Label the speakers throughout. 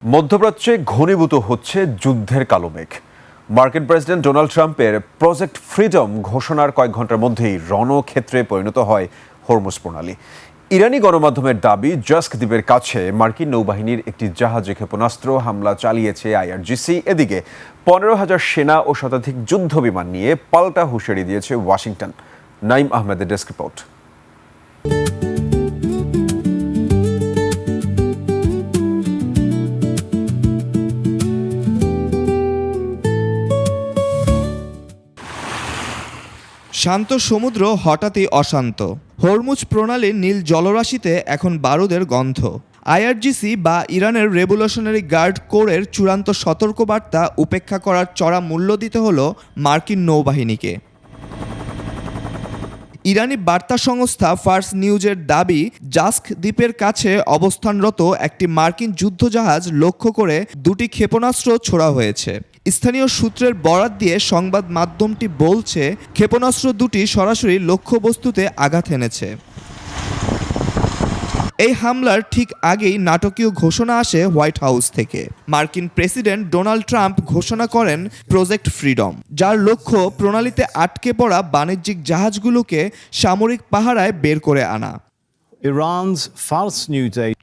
Speaker 1: মধ্যপ্রাচ্যে ঘনীভূত হচ্ছে যুদ্ধের কালো মেঘ। মার্কিন প্রেসিডেন্ট ডোনাল্ড ট্রাম্পের প্রজেক্ট ফ্রিডম ঘোষণার কয়েক ঘন্টার মধ্যেই রণক্ষেত্রে পরিণত হয় হরমুজ প্রণালী। ইরানি গণমাধ্যমের দাবি, জাস্ক দ্বীপের কাছে মার্কিন নৌবাহিনীর একটি জাহাজে ক্ষেপণাস্ত্র হামলা চালিয়েছে আইআরজিসি। এদিকে 15,000 সেনা ও শতাধিক যুদ্ধ বিমান নিয়ে পাল্টা হুঁশিয়ারি দিয়েছে ওয়াশিংটন। নাইম আহমেদের ডেস্ক রিপোর্ট।
Speaker 2: শান্ত সমুদ্র হঠাৎই অশান্ত। হরমুজ প্রণালীর নীল জলরাশিতে এখন বারুদের গন্ধ। আইআরজিসি বা ইরানের রেভলিউশনারি গার্ড কোরের চূড়ান্ত সতর্কবার্তা উপেক্ষা করার চড়া মূল্য দিতে হলো মার্কিন নৌবাহিনীকে। ইরানি বার্তা সংস্থা ফার্স নিউজের দাবি, জাস্ক দ্বীপের কাছে অবস্থানরত একটি মার্কিন যুদ্ধজাহাজ লক্ষ্য করে দুটি ক্ষেপণাস্ত্র ছোড়া হয়েছে। স্থানীয় সূত্রের বরাত দিয়ে সংবাদ মাধ্যমটি বলছে, ক্ষেপণাস্ত্র দুটি সরাসরি লক্ষ্যবস্তুতে আঘাত এনেছে। এই হামলার ঠিক আগেই নাটকীয় ঘোষণা আসে হোয়াইট হাউস থেকে। মার্কিন প্রেসিডেন্ট ডোনাল্ড ট্রাম্প ঘোষণা করেন প্রজেক্ট ফ্রিডম, যার লক্ষ্য প্রণালীতে আটকে পড়া বাণিজ্যিক জাহাজগুলোকে সামরিক পাহারায় বের করে আনা।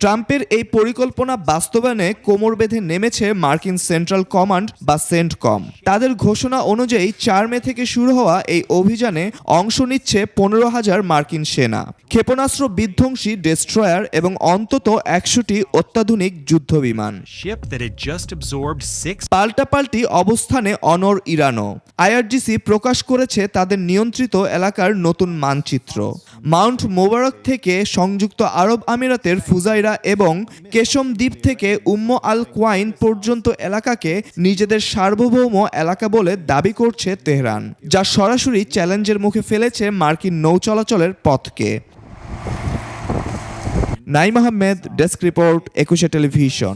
Speaker 2: ট্রাম্পের এই পরিকল্পনা বাস্তবায়নে কোমর বেঁধে নেমেছে মার্কিন সেন্ট্রাল কমান্ড বা সেন্টকম। তাদের ঘোষণা অনুযায়ী 4 মে থেকে শুরু হওয়া এই অভিযানে অংশ নিচ্ছে 15,000 মার্কিন সেনা, ক্ষেপণাস্ত্র বিধ্বংসী ডেস্ট্রয়ার এবং অন্তত 100টি অত্যাধুনিক যুদ্ধবিমান। পাল্টাপাল্টি অবস্থানে অনড় ইরানও। আইআরজিসি প্রকাশ করেছে তাদের নিয়ন্ত্রিত এলাকার নতুন মানচিত্র। মাউন্ট মোবারক থেকে সংযুক্ত আরব আমিরাতের ফুজাইরা এবং কেশম দ্বীপ থেকে আল কোয়াইন পর্যন্ত এলাকাকে নিজেদের সার্বভৌম এলাকা বলে দাবি করছে তেহরান, যা সরাসরি চ্যালেঞ্জের মুখে ফেলেছে মার্কিন নৌ চলাচলের পথকে। Naim Ahmed, desk report, 21 television.